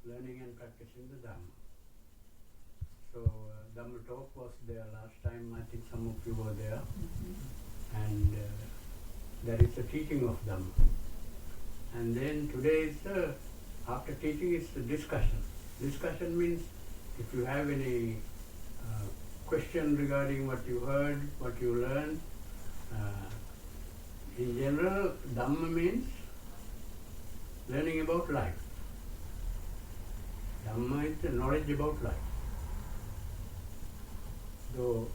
learning and practicing the Dhamma. So Dhamma talk was there last time. I think some of you were there. And that is the teaching of Dhamma. And then today is the, after teaching is the discussion. Discussion means if you have any question regarding what you heard, what you learned. In general, Dhamma means learning about life. Dhamma is the knowledge about life. So,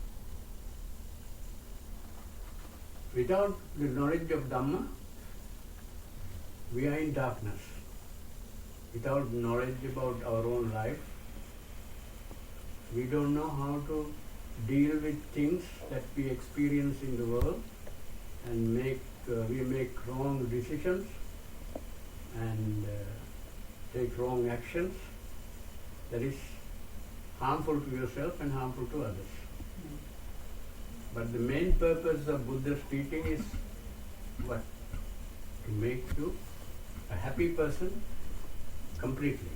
without the knowledge of Dhamma, we are in darkness. Without knowledge about our own life, we don't know how to deal with things that we experience in the world, and we make wrong decisions and take wrong actions that is harmful to yourself and harmful to others. But the main purpose of Buddha's teaching is what? To make you a happy person completely.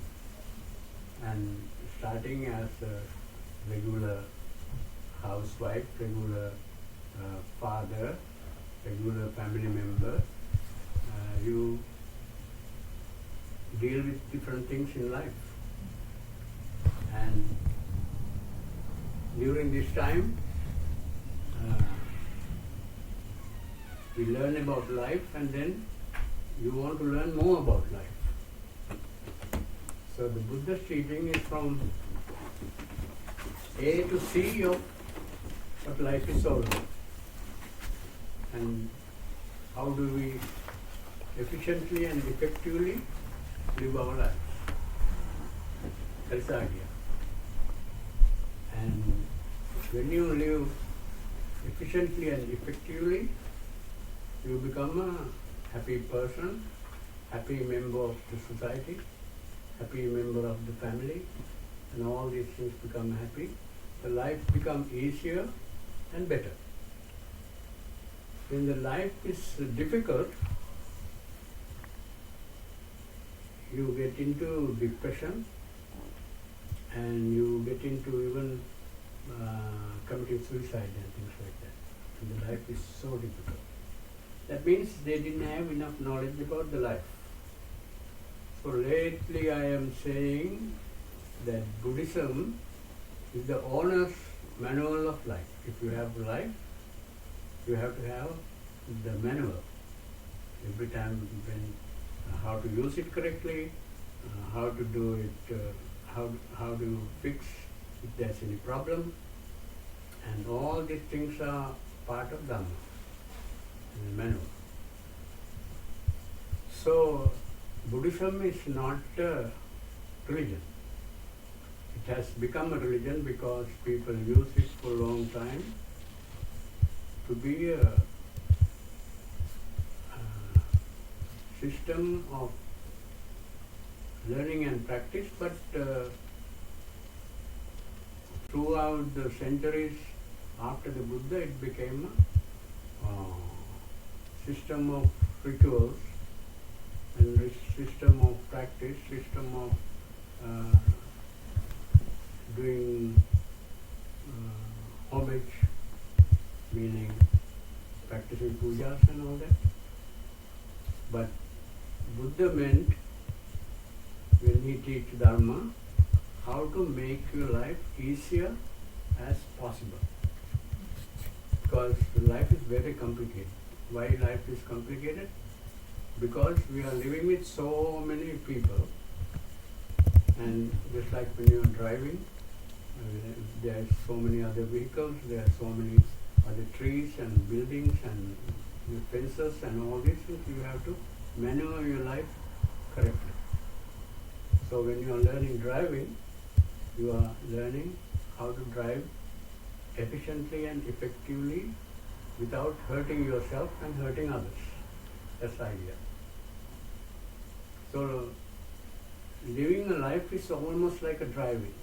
And starting as a regular housewife, regular father, regular family member, you deal with different things in life. And during this time, we learn about life, and then you want to learn more about life. So the Buddha's teaching is from A to C of what life is all about. And how do we efficiently and effectively live our lives. That is the idea. And when you live efficiently and effectively, you become a happy person, happy member of the society, happy member of the family, and all these things become happy. The life becomes easier and better. When the life is difficult, you get into depression, and you get into even committing suicide and things like that. And the life is so difficult. That means they didn't have enough knowledge about the life. So lately I am saying that Buddhism is the owner's manual of life. If you have life, you have to have the manual. Every time when how to use it correctly, how to do it, how to fix if there's any problem, and all these things are part of Dhamma, the manual. So Buddhism is not a religion. It has become a religion because people use it for a long time to be a system of learning and practice, but throughout the centuries after the Buddha, it became a system of rituals and system of practice, system of doing homage, meaning practicing pujas and all that. But Buddha meant, when he teach Dharma, how to make your life easier as possible. Because life is very complicated. Why life is complicated? Because we are living with so many people, and just like when you are driving, there are so many other vehicles, there are so many other trees and buildings and fences and all these things. You have to maneuver your life correctly. So when you are learning driving, you are learning how to drive efficiently and effectively without hurting yourself and hurting others. That's the idea. So living a life is almost like a driving.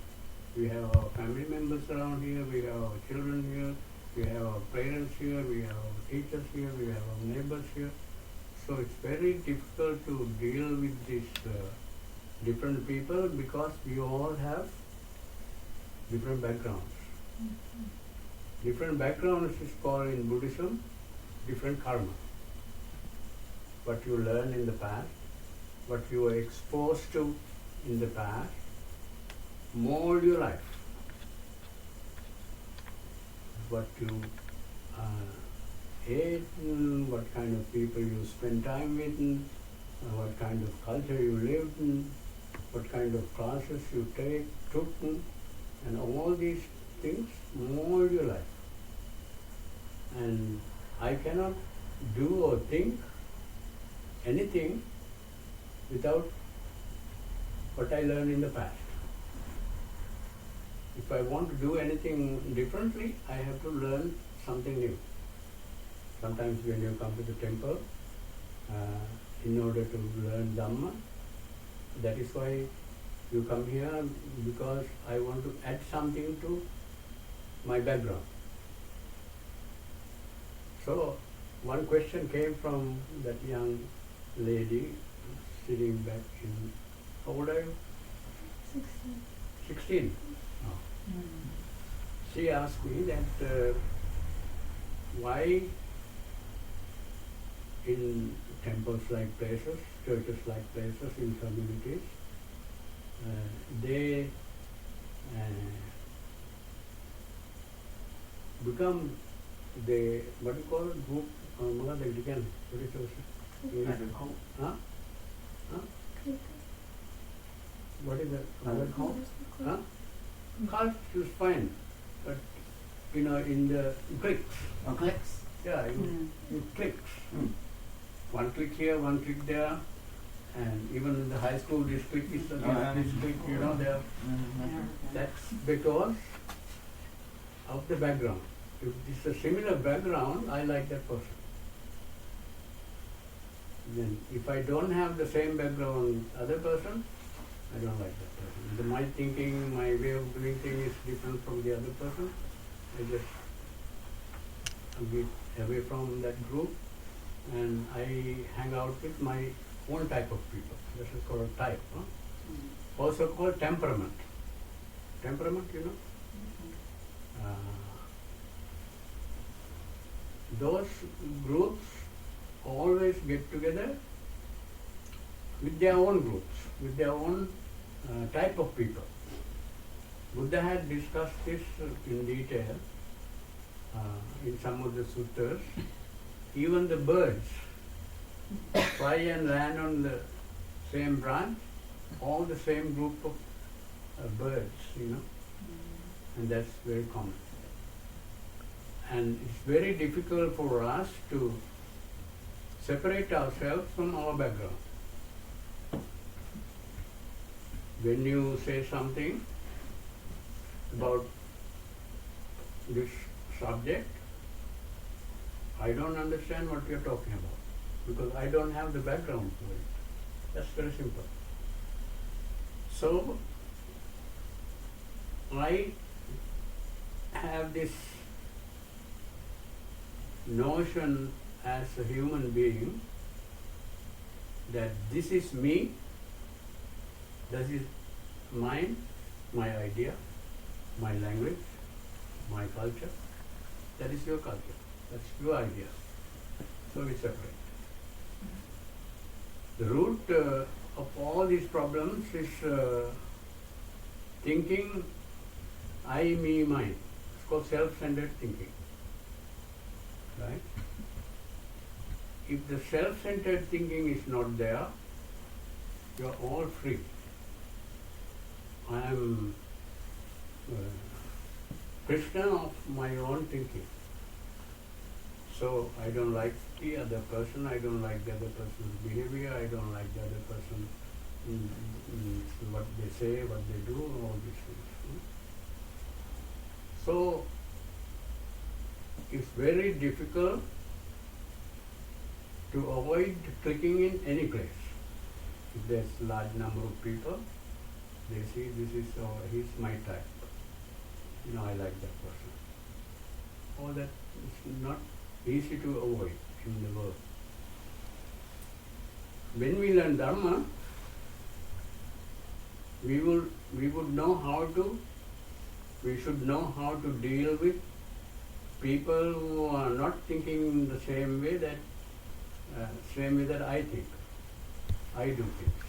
We have our family members around here, we have our children here, we have our parents here, we have our teachers here, we have our neighbors here. So it's very difficult to deal with this different people because we all have different backgrounds. Different backgrounds is called in Buddhism different karma. What you learn in the past, what you were exposed to in the past, mold your life. What you ate, what kind of people you spend time with, what kind of culture you lived in, what kind of classes you took, and all these things mold your life. And I cannot do or think anything without what I learned in the past. If I want to do anything differently, I have to learn something new. Sometimes when you come to the temple, in order to learn Dhamma, that is why you come here, because I want to add something to my background. So one question came from that young lady sitting back in, how old are you? 16. 16? Oh. She asked me that why in temples like places, churches like places, in communities, they become the, what do you call it, group, what is it? Huh? Huh? What is that? Huh? Cult is fine, but in the cliques. Clicks? Yeah, you cliques. One click here, one click there, and even in the high school, this click is this click, there. That's because of the background. If it's a similar background, I like that person. Then if I don't have the same background other person, I don't like that person. My thinking, my way of doing things is different from the other person. I just get away from that group and I hang out with my own type of people. This is called type. Huh? Also called temperament. Temperament, those groups always get together with their own groups, with their own type of people. Buddha had discussed this in detail in some of the suttas. Even the birds fly and land on the same branch, all the same group of birds, and that's very common. And it's very difficult for us to separate ourselves from our background. When you say something about this subject, I don't understand what you're talking about because I don't have the background for it. That's very simple. So, I have this notion as a human being that this is me, this is mine, my idea, my language, my culture, that is your culture, that's your idea. So we separate. The root of all these problems is thinking I, me, mine. It's called self-centered thinking. Right? If the self-centered thinking is not there, you are all free. I am prisoner of my own thinking. So I don't like the other person, I don't like the other person's behavior, I don't like the other person, what they say, what they do, all these things. So it's very difficult to avoid clicking in any place. If there's a large number of people, they see this is, he's my type. I like that person. All that is not easy to avoid in the world. When we learn Dharma, we should know how to deal with people who are not thinking the same way that I think. I do things.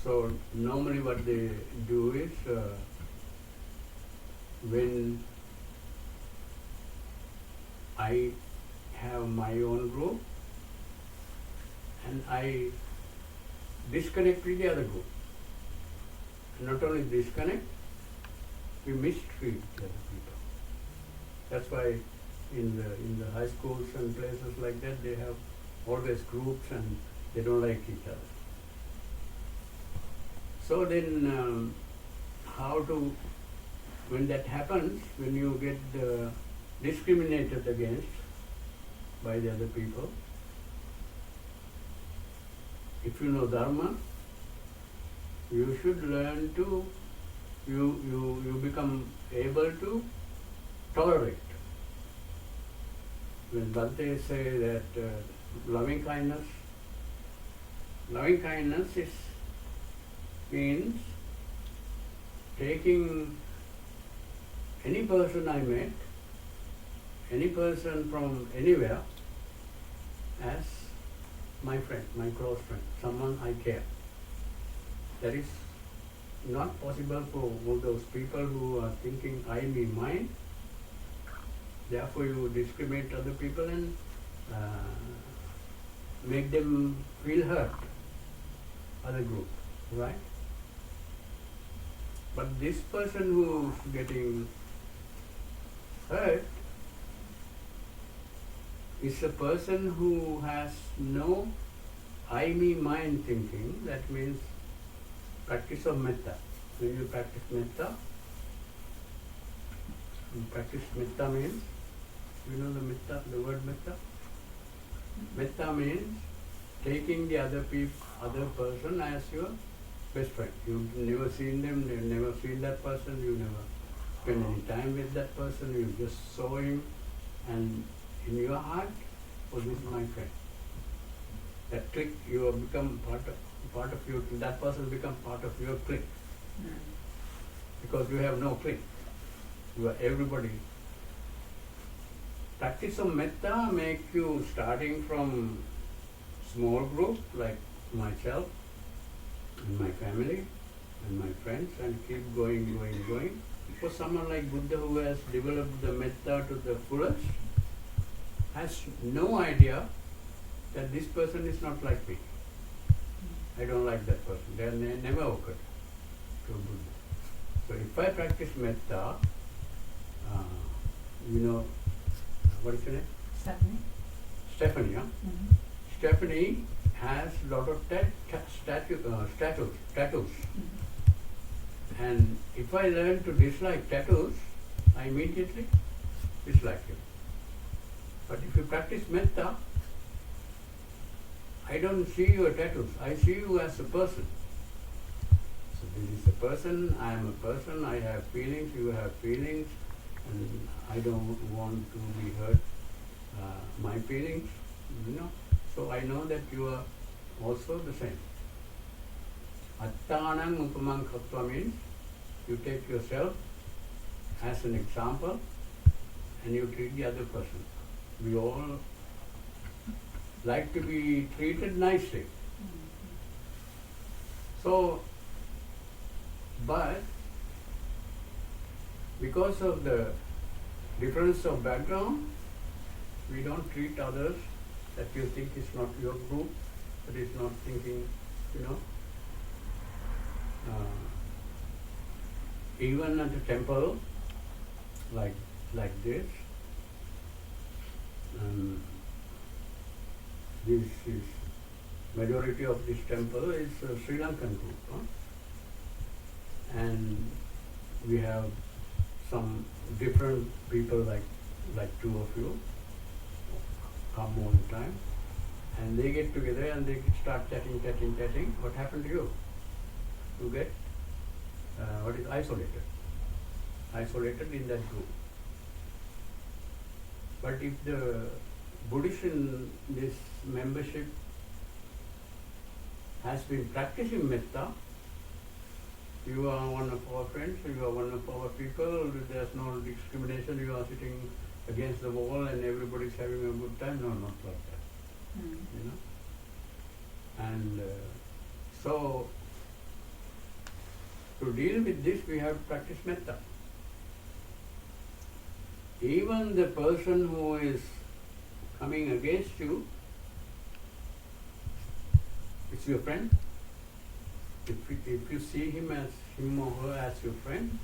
So normally what they do is when I have my own group and I disconnect with the other group. And not only disconnect, we mistreat the other people. That's why in the high schools and places like that, they have always groups and they don't like each other. So then when that happens, when you get discriminated against by the other people, if you know Dharma, you should learn to, you become able to tolerate. When Bhante say that loving kindness means taking any person I met, any person from anywhere, as my friend, my close friend, someone I care. That is not possible for all those people who are thinking I, me, mine. Therefore you discriminate other people and make them feel hurt, other group, right? But this person who is getting hurt is a person who has no I, me, mine thinking. That means practice of metta. When you practice metta means, you know the word metta? Metta means taking the other person as your best friend. You've never seen them, you've never seen that person, you never spend any time with that person, you just saw him, and in your heart, oh, this is my friend. That clique, you have become part of your, that person become part of your clique. Because you have no clique. You are everybody. Practice of metta make you starting from small group like myself and my family and my friends and keep going. For someone like Buddha who has developed the metta to the fullest, has no idea that this person is not like me. I don't like that person. They never occurred to Buddha. So if I practice metta, what is her name? Stephanie, huh? Mm-hmm. Stephanie has a lot of tattoos. Mm-hmm. And if I learn to dislike tattoos, I immediately dislike him. But if you practice metta, I don't see your tattoos. I see you as a person. So this is a person, I am a person, I have feelings, you have feelings, and I don't want to be hurt my feelings, So I know that you are also the same. Attanam upamang khatva means you take yourself as an example and you treat the other person. We all like to be treated nicely. So, but because of the difference of background, we don't treat others that you think is not your group, that is not thinking, even at the temple, like this, this is majority of this temple is a Sri Lankan group, and we have some different people like two of you come all the time, and they get together and they start chatting. What happened to you? You get isolated in that group. But if the Buddhist in this membership has been practicing metta, You are one of our friends, you are one of our people, there's no discrimination, you are sitting against the wall and everybody's having a good time. No, not like that. You know. And so, to deal with this, we have to practice metta. Even the person who is coming against you, it's your friend. If you see him or her as your friend,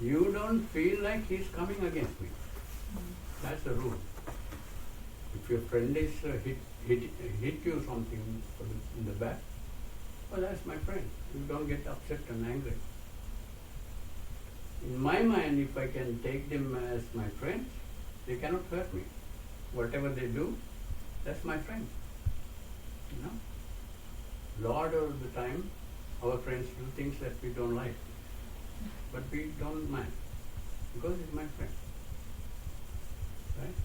you don't feel like he's coming against me. That's the rule. If your friend is hit you something in the back, well, that's my friend. You don't get upset and angry. In my mind, if I can take them as my friends, they cannot hurt me. Whatever they do, that's my friend. You know? Lot of the time, our friends do things that we don't like, but we don't mind because it's my friend. Right?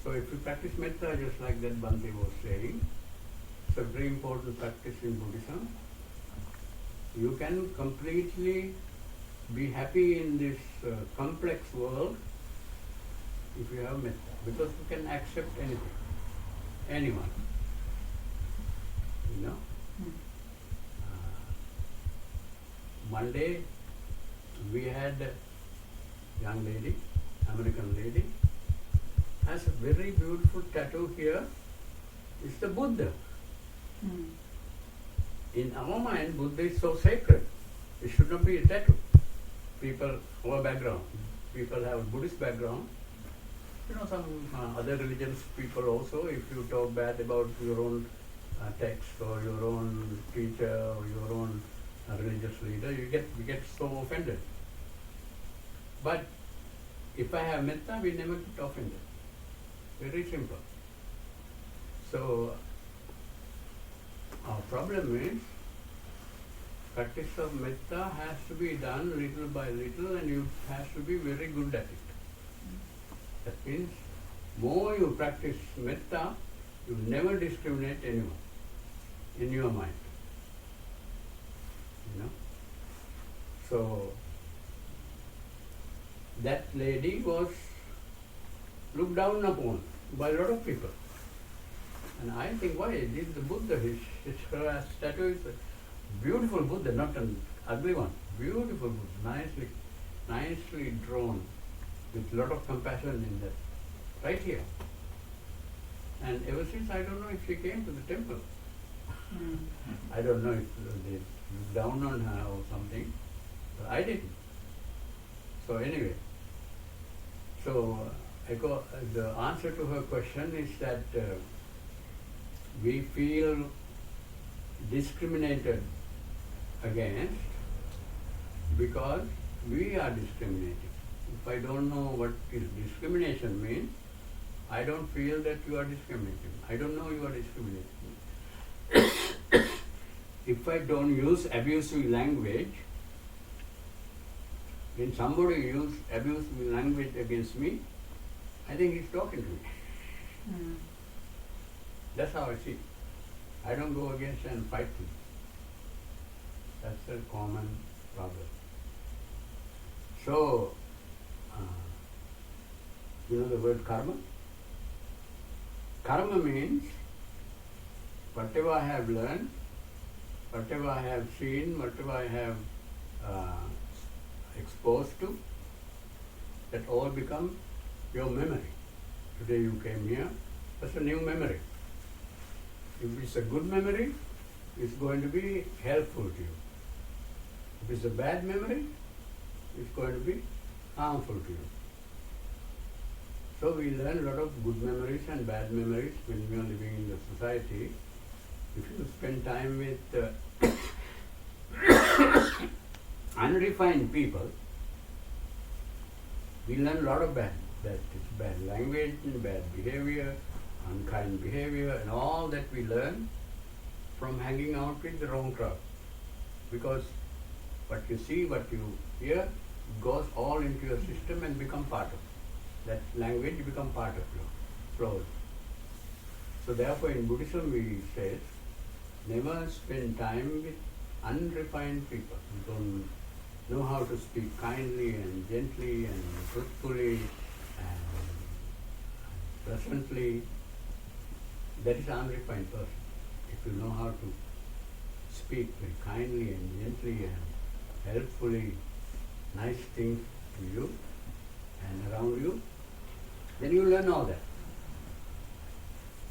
So if you practice metta, just like that Bhante was saying, it's a very important practice in Buddhism. You can completely be happy in this complex world if you have metta, because you can accept anything, anyone. You know? One day we had a young lady, American lady, has a very beautiful tattoo here. It's the Buddha. In our mind, Buddha is so sacred. It should not be a tattoo. People, our background, people have a Buddhist background. You know, some other religions people also, if you talk bad about your own text or your own teacher or your own religious leader, you get so offended. But if I have metta, we never get offended. Very simple. So our problem is practice of metta has to be done little by little, and you have to be very good at it. That means more you practice metta, you never discriminate anyone in your mind. You know? So that lady was looked down upon by a lot of people. And I think, why? This is the Buddha. Her statue is a beautiful Buddha, not an ugly one. Beautiful Buddha, nicely drawn, with a lot of compassion in that, right here. And ever since, I don't know if she came to the temple. I don't know if they looked down on her or something, but I didn't. So anyway, the answer to her question is that we feel discriminated against because we are discriminated. If I don't know what is discrimination means, I don't feel that you are discriminating. I don't know you are discriminating. If I don't use abusive language, when somebody uses abusive language against me, I think he's talking to me. That's how I see it. I don't go against and fight him. That's a common problem. So, you know the word karma? Karma means whatever I have learned, whatever I have seen, whatever I have exposed to, that all become your memory. Today you came here, that's a new memory. If it's a good memory, it's going to be helpful to you. If it's a bad memory, it's going to be harmful to you. So we learn a lot of good memories and bad memories when we are living in the society. If you spend time with unrefined people, we learn a lot of bad. That is bad language, bad behavior, unkind behavior, and all that we learn from hanging out with the wrong crowd. Because what you see, what you hear, goes all into your system and become part of it. That language become part of you, slowly. So therefore in Buddhism we say, never spend time with unrefined people who don't know how to speak kindly and gently and truthfully and pleasantly. That is an unrefined person. If you know how to speak very kindly and gently and helpfully, nice things to you and around you, then you learn all that.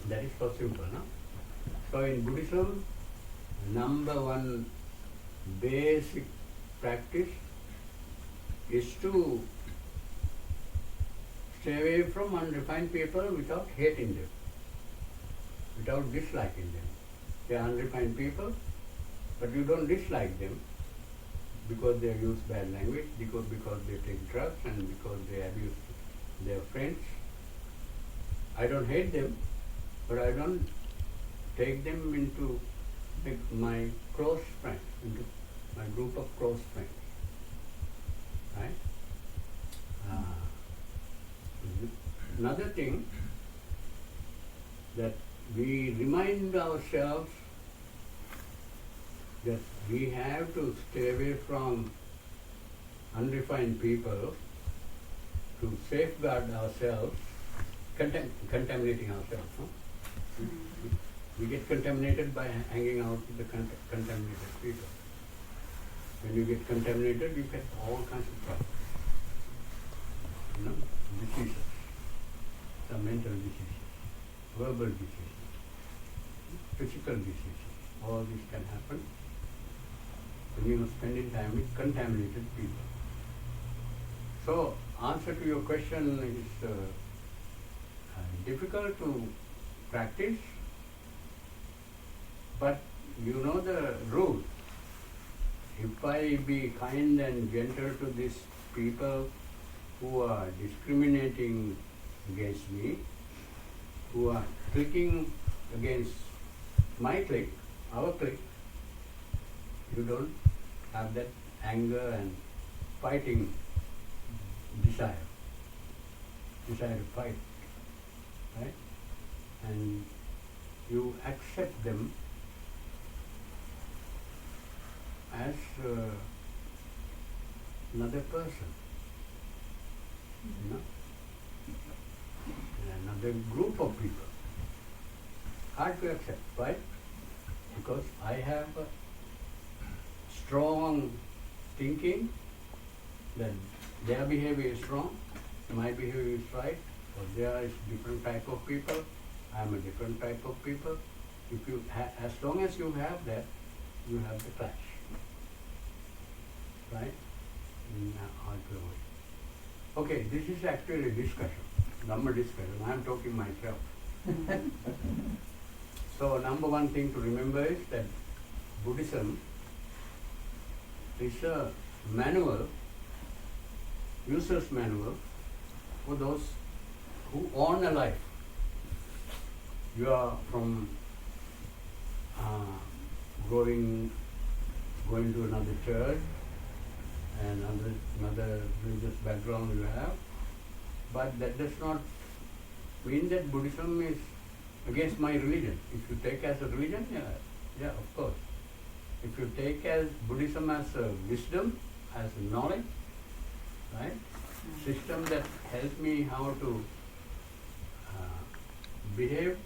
That is so simple, no? So in Buddhism, number one basic practice is to stay away from unrefined people without hating them, without disliking them. They are unrefined people, but you don't dislike them because they use bad language, because they take drugs and because they abuse their friends. I don't hate them, but I don't take them into my close friends, into my group of close friends. Right? Another thing that we remind ourselves that we have to stay away from unrefined people to safeguard ourselves, contaminating ourselves. No? We get contaminated by hanging out with the contaminated people. When you get contaminated, you get all kinds of problems. You know, diseases, some mental diseases, verbal diseases, physical diseases. All this can happen when you are spending time with contaminated people. So, answer to your question is difficult to practice, but you know the rule. If I be kind and gentle to these people who are discriminating against me, who are clicking against my clique, our clique, you don't have that anger and fighting desire to fight, right? And you accept them as another person, you know, another group of people. Hard to accept, right? Because I have a strong thinking that their behavior is wrong, my behavior is right, or there is different type of people, I am a different type of people. If you as long as you have that, you have the clash, right? Okay, this is actually a discussion, Dhamma discussion. I am talking myself. So number one thing to remember is that Buddhism is a manual, user's manual for those who own a life. You are from going to another church and another religious background you have, but that does not mean that Buddhism is against my religion. If you take as a religion, yeah, of course. If you take as Buddhism as a wisdom, as a knowledge, right? System that helps me how to behave,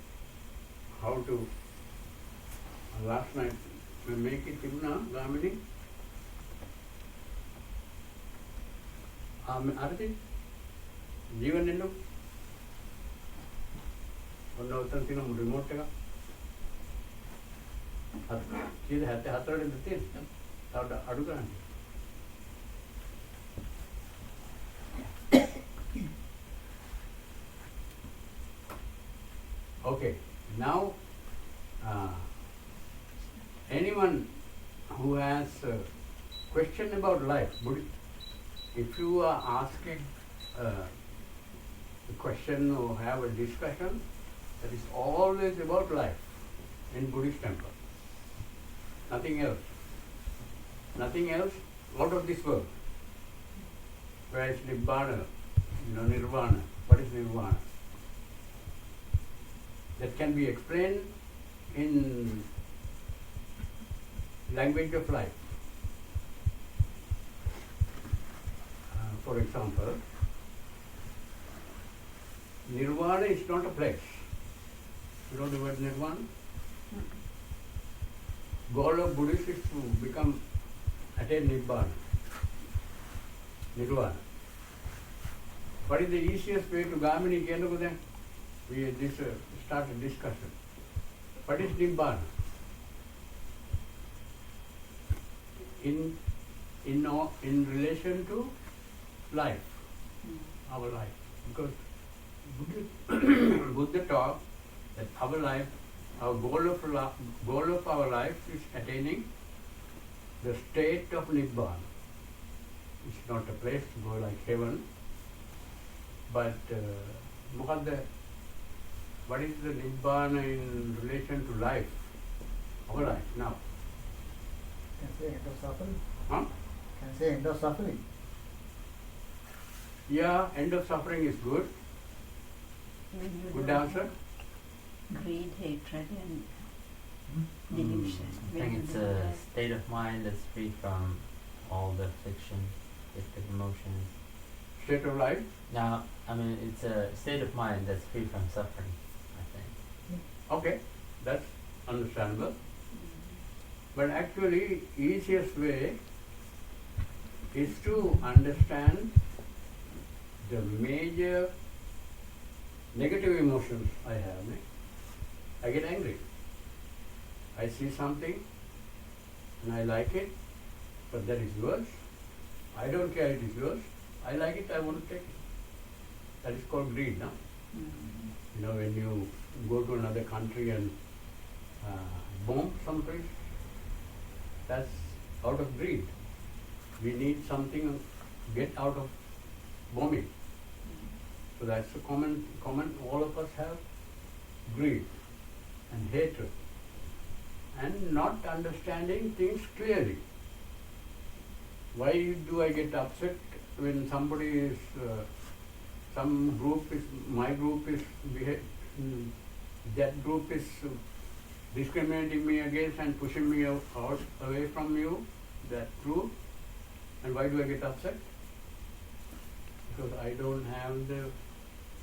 how to last night we make it Gamini. Arati, Jeevan Nindu. One thing remote. She's had the hatter in the thing. Adugan. Okay, now anyone who has a question about life, if you are asking a question or have a discussion, that is always about life in Buddhist temple. Nothing else. Nothing else out of this world. Where is Nibbana? Nirvana. What is Nirvana? That can be explained in language of life. For example, Nirvana is not a place. You know the word Nirvana? Goal of Buddhist is to attain Nibbana. Nirvana. What is the easiest way to Gamini Kenuku then? We start a discussion. What is Nibbana? In relation to life, our life. Because Buddha taught that our life, our goal of our life is attaining the state of Nibbana. It's not a place to go like heaven, but what is the Nibbana in relation to life, our life now? Can say end of suffering. Huh? Can say end of suffering. Yeah, end of suffering is good. Good answer. Greed, hatred, and delusion. I think it's a state of mind that's free from all the fiction, addictive emotions. State of life. Now, I mean, it's a state of mind that's free from suffering, I think. Okay, that's understandable. But actually, easiest way is to understand the major negative emotions I have. I get angry. I see something and I like it, but that is yours. I don't care it is yours. I like it, I want to take it. That is called greed, no? You know, when you go to another country and bomb someplace, that's out of greed. We need something to get out of bombing. So that's a common, all of us have greed and hatred and not understanding things clearly. Why do I get upset when somebody is, my group is, that group is discriminating me against and pushing me out away from you, that group, and why do I get upset? Because I don't have the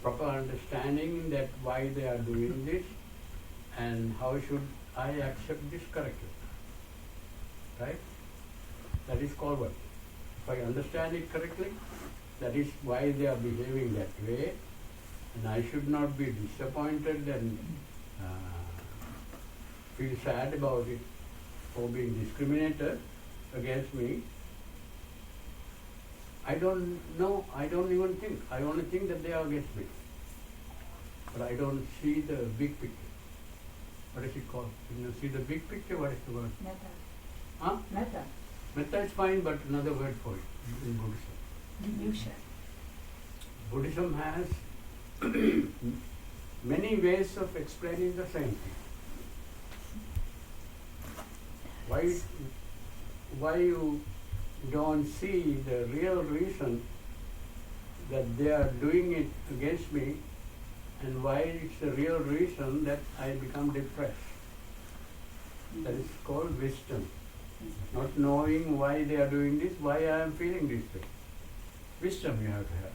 proper understanding that why they are doing this and how should I accept this correctly. Right? That is called what? If I understand it correctly, that is why they are behaving that way, and I should not be disappointed and feel sad about it for being discriminated against me. I don't know, I don't even think. I only think that they are against me. But I don't see the big picture. What is it called? When you see the big picture, what is the word? Metta. Huh? Metta. Metta is fine, but another word for it in Buddhism. Delusion. Buddhism has many ways of explaining the same thing. Why you don't see the real reason that they are doing it against me, and why it's the real reason that I become depressed. That is called wisdom. Not knowing why they are doing this, why I am feeling this way. Wisdom you have to have.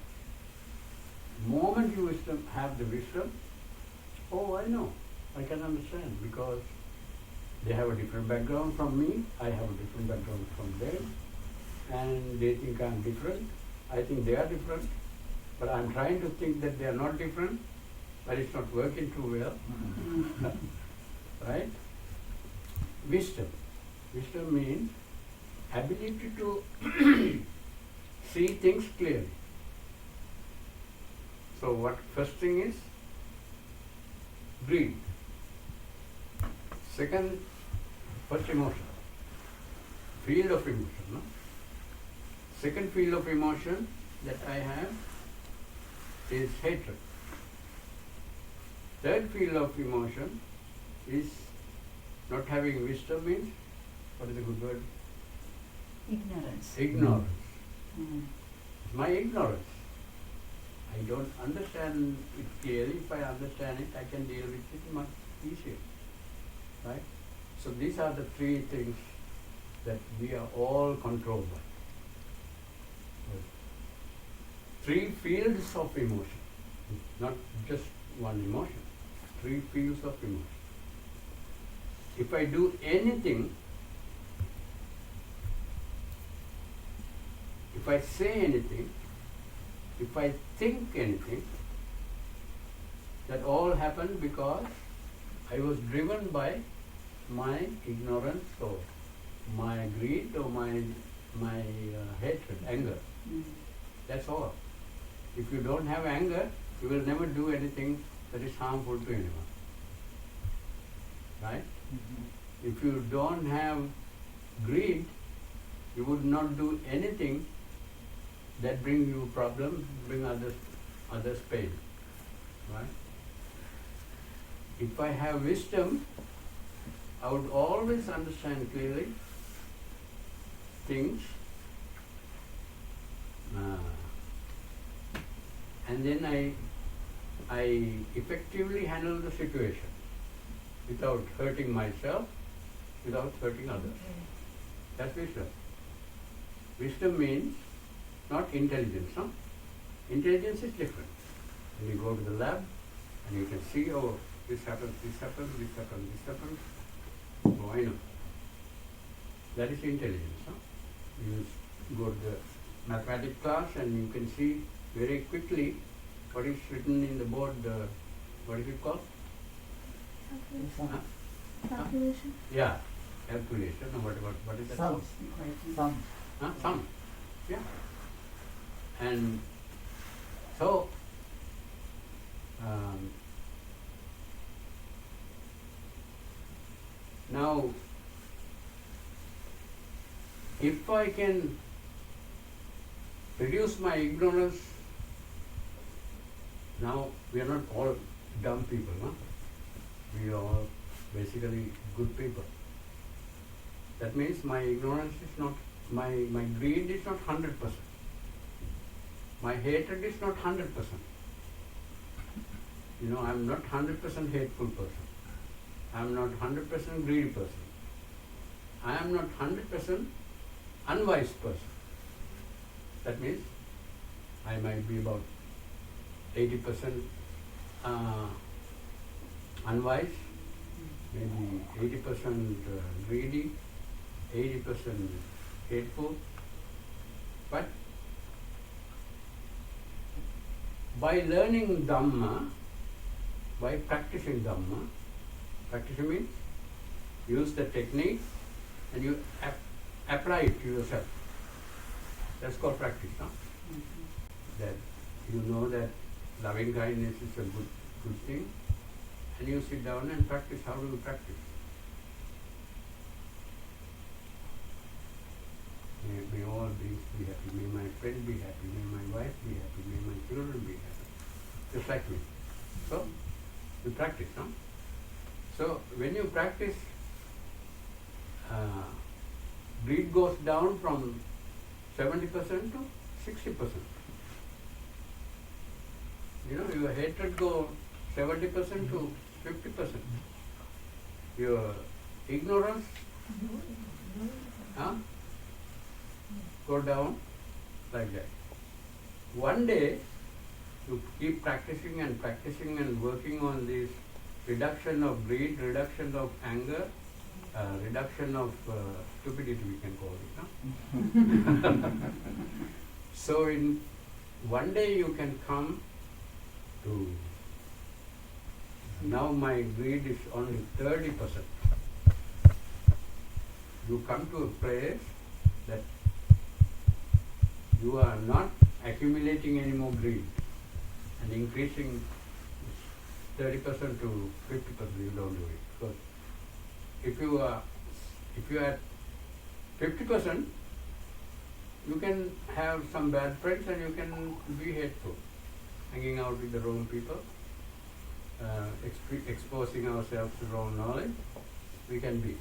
The moment you have the wisdom, oh, I know, I can understand, because they have a different background from me, I have a different background from them, and they think I am different, I think they are different, but I am trying to think that they are not different, but it's not working too well. Right? Wisdom. Wisdom means ability to see things clearly. So what first thing is? Greed. Second, first emotion. Field of emotion. No? Second field of emotion that I have is hatred. Third field of emotion is not having wisdom means, what is the good word? Ignorance. Ignorance. Mm. My ignorance. I don't understand it clearly. If I understand it, I can deal with it much easier. Right? So these are the three things that we are all controlled by. Three fields of emotion, not just one emotion, three fields of emotion. If I do anything, if I say anything, if I think anything, that all happened because I was driven by my ignorance or my greed or my hatred, anger. That's all. If you don't have anger, you will never do anything that is harmful to anyone. Right? If you don't have greed, you would not do anything that bring you problems, bring others pain. Right? If I have wisdom, I would always understand clearly things, and then I effectively handle the situation without hurting myself, without hurting others. That's wisdom. Wisdom means not intelligence. No? Intelligence is different. When you go to the lab and you can see, oh, this happens, this happens, this happens, this happens. Oh, I know. That is intelligence. No? You go to the mathematics class and you can see very quickly what is written in the board, what is it called? Calculation. Yeah, calculation. No, what is that called? Sum. Sum. Yeah. And so, now, if I can reduce my ignorance, now we are not all dumb people, no? We are all basically good people. That means my ignorance is not, my greed is not 100%. My hatred is not 100%. You know, I am not 100% hateful person. I am not 100% greedy person. I am not 100% unwise person. That means I might be about 80% unwise, maybe 80% greedy, 80% hateful. But by learning Dhamma, by practicing Dhamma, practicing means use the technique and you apply it to yourself. That's called practice, no? That you know that loving kindness is a good thing, and you sit down and practice. How do you practice? May all beings be happy, may my friend be happy, may my wife be happy, may my children be happy. Just like me. So, you practice, no? So, when you practice, greed goes down from 70% to 60%. You know, your hatred goes 70% to 50%. Your ignorance go down like that. One day, you keep practicing and working on this reduction of greed, reduction of anger, reduction of stupidity, we can call it. No? So in one day you can come to, now my greed is only 30%. You come to a place that you are not accumulating any more greed and increasing 30% to 50%, you don't do it. Because if you are at 50%, you can have some bad friends and you can be hateful, hanging out with the wrong people, exposing ourselves to wrong knowledge, we can be.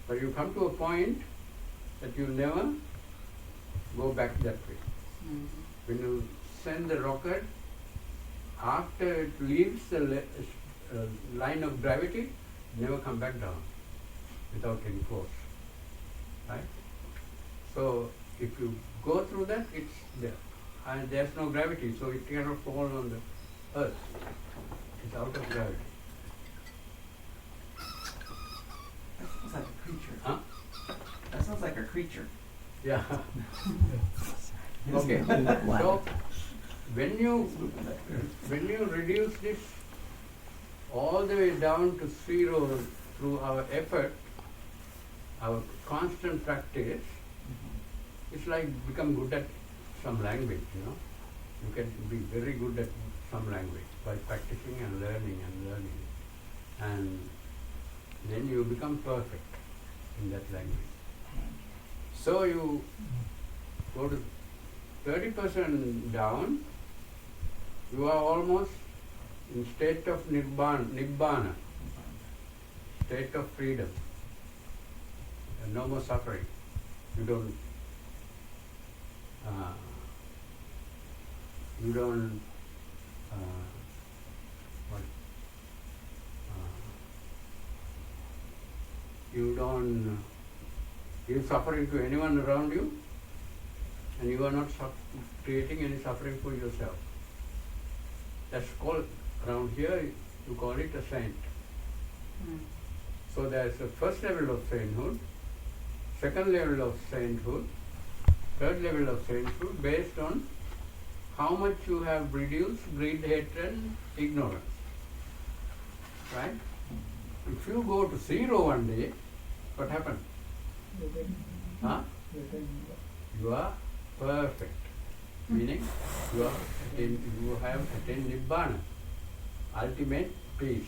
But you come to a point that you never go back that way. When you send the rocket, after it leaves the line of gravity, never come back down without any force. Right? So if you go through that, it's there. And there's no gravity, so it cannot fall on the earth. It's out of gravity. That sounds like a creature. Huh? That sounds like a creature. Yeah. Okay. So when you reduce this all the way down to zero through our effort, our constant practice, it's like become good at some language, you know. You can be very good at some language by practicing and learning. And then you become perfect in that language. So you go to 30% down, you are almost in state of nibbana, state of freedom, and no more suffering. You don't give suffering to anyone around you, and you are not creating any suffering for yourself. That's called, around here you call it a saint. So there is a first level of sainthood, second level of sainthood, third level of sainthood, based on how much you have reduced greed, hatred, and ignorance. Right? If you go to zero one day, what happens? Huh? You are perfect. Meaning you have attained nibbana, ultimate peace.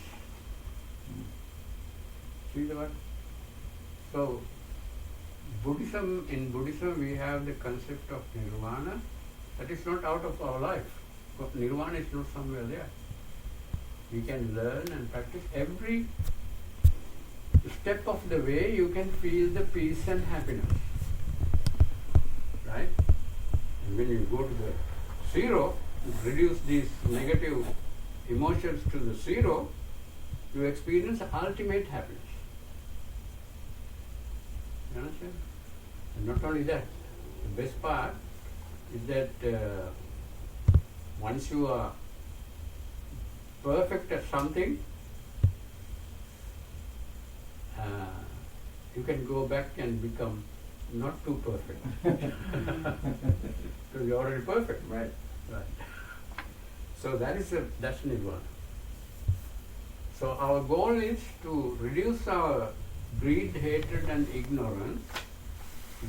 See the word? So in Buddhism we have the concept of nirvana that is not out of our life. But nirvana is not somewhere there. We can learn and practice every step of the way. You can feel the peace and happiness. Right? And when you go to the zero, you reduce these negative emotions to the zero, you experience ultimate happiness. You understand? And not only that, the best part is that once you are perfect at something, you can go back and become not too perfect. Because you're already perfect, right? Right. So that's nirvana. So our goal is to reduce our greed, hatred and ignorance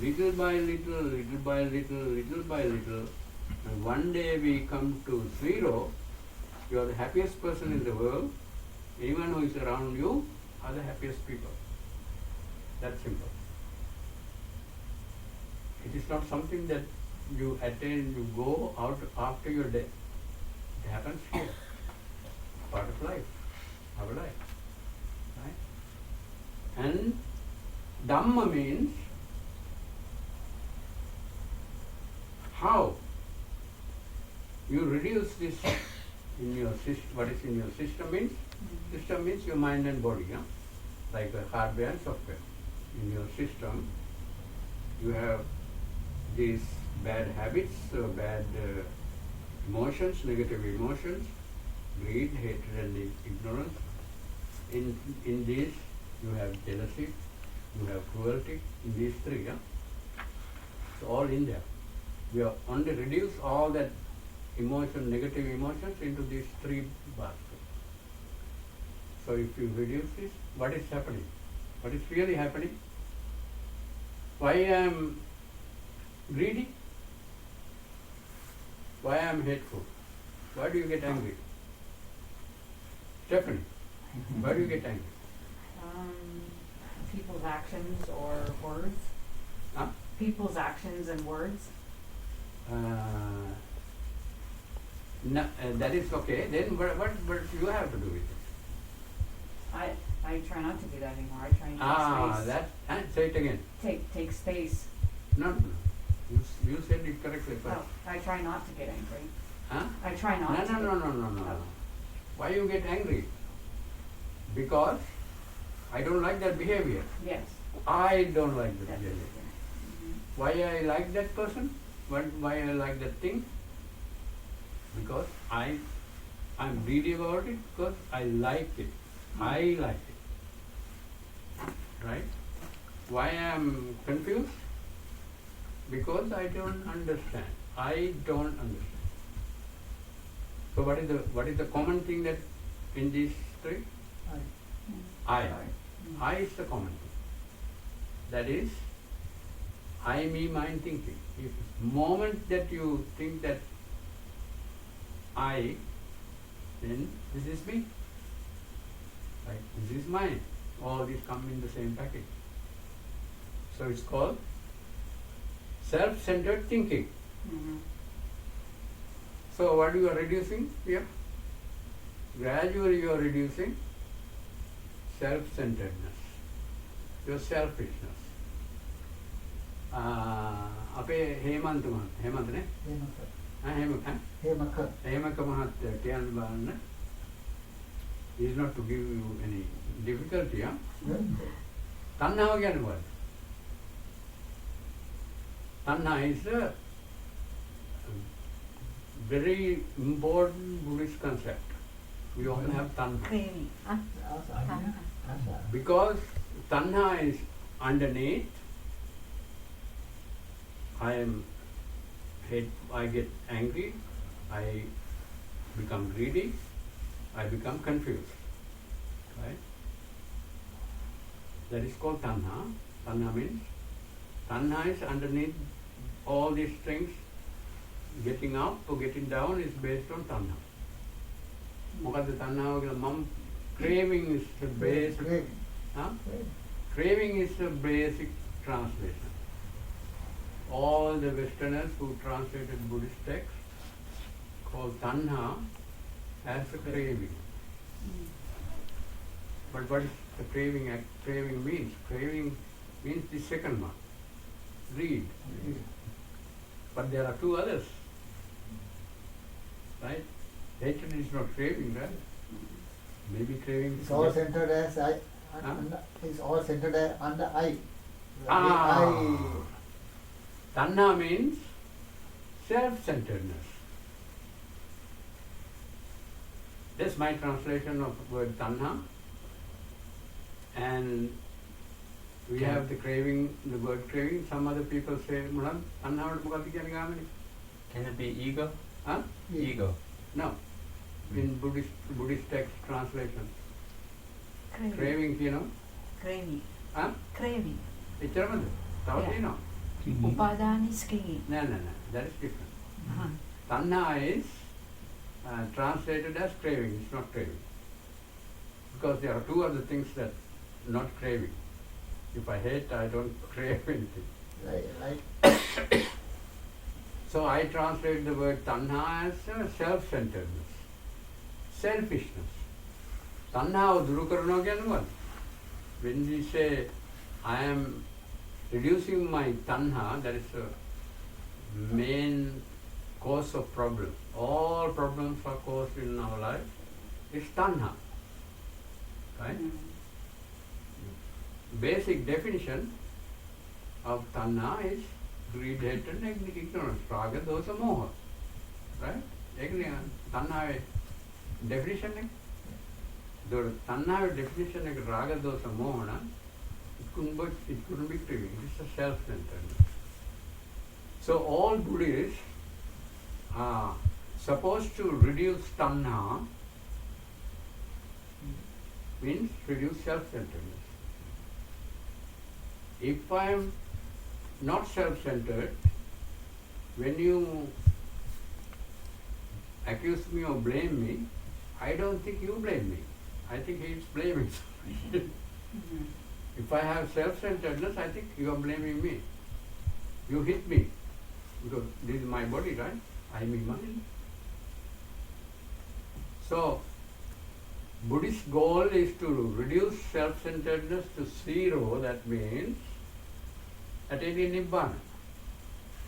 little by little, little by little, little by little. And one day we come to zero. You are the happiest person in the world. Anyone who is around you are the happiest people. That's simple. It is not something that you attain, you go out after your death. It happens here. Part of life, our life. Right? And Dhamma means how you reduce this in your system. What is in your system means? System means your mind and body, yeah? Like a hardware and software. In your system, you have these bad habits, bad emotions, negative emotions, greed, hatred and ignorance. In these, you have jealousy, you have cruelty, in these three, yeah? It's all in there. We have only reduced all that emotion, negative emotions into these three baskets. So if you reduce this, what is happening? What is really happening? Why I am greedy? Why I am hateful? Why do you get angry? Stephanie, why do you get angry? People's actions or words. Huh? People's actions and words. That is okay. Then what you have to do with it? I try not to do that anymore. I try and take space. Say it again. Take space. No. You said it correctly first. Oh, I try not to get angry. Huh? I try not to. No. Why you get angry? Because I don't like that behavior. Yes. I don't like that That's behavior. Why I like that person? Why I like that thing? Because I'm greedy about it because I like it. I like it. Right? Why I am confused? Because I don't understand. I don't understand. So what is the common thing that in these three? I. I is the common thing. That is, I, me, mine thinking. If moment that you think that I, then this is me. Right? This is mine. All these come in the same package. So it's called self-centered thinking. Mhm. So what you are reducing here? Gradually you are reducing self-centeredness, your selfishness. අපේ හේමන්ත නේ? හේමක මහත්තයා කියන්න බලන්න. Is not to give you any difficulty, huh? තණ්හාව කියන්නේ මොකක්ද? තණ්හා is a very important Buddhist concept. We all have tanha. Craving. Because tanha is underneath, I get angry, I become greedy, I become confused. Right? That is called tanha. Tanha means, tanha is underneath all these things. Getting up or getting down is based on tanha. මොකද්ද තණ්හාව කියලා? මම craving is the basic. Craving is the basic translation. All the Westerners who translated Buddhist texts called tanha as a craving. But what is the craving? Craving means? Craving means the second one, greed. But there are two others. Right? Hatred is not craving, right? Maybe craving. It's all centered as I. It's all centered under I. Tanha means self-centeredness. That's my translation of the word tanha. And we have the craving, the word craving. Some other people say, Mulan, tanha මොකක්ද කියන්නේ ගාමනේ? Can it be ego? Huh? Ego. No. In Buddhist text translation. Craving. Craving, you know? Craving. Huh? Craving. එච්චරමද? තව Yeah. තියෙනවා. Upadana is clinging. No. That is different. Uh-huh. Tanha is translated as craving. It's not craving. Because there are two other things that not craving. If I hate, I don't crave anything. Like So I translate the word tanha as self-centeredness, selfishness. Tanha duru karana කියන්නේ මොකක්ද? When we say I am reducing my tanha, that is the main cause of problems. All problems are caused in our life. It's tanha. Right? Basic definition of tanha is greed, hatred, and ignorance. Raga, dosa, moha. Right? Ekne tanha definition ek. The tanha definition ek raga, dosa, moha. It couldn't be craving. It's a self-centeredness. So all Buddhists are supposed to reduce tanha, means reduce self-centeredness. If I am not self-centered, when you accuse me or blame me, I don't think you blame me. I think he is blaming somebody. If I have self-centeredness, I think you are blaming me. You hit me. Because this is my body, right? I am in mine. So, Buddhist goal is to reduce self-centeredness to zero. That means attaining Nibbana.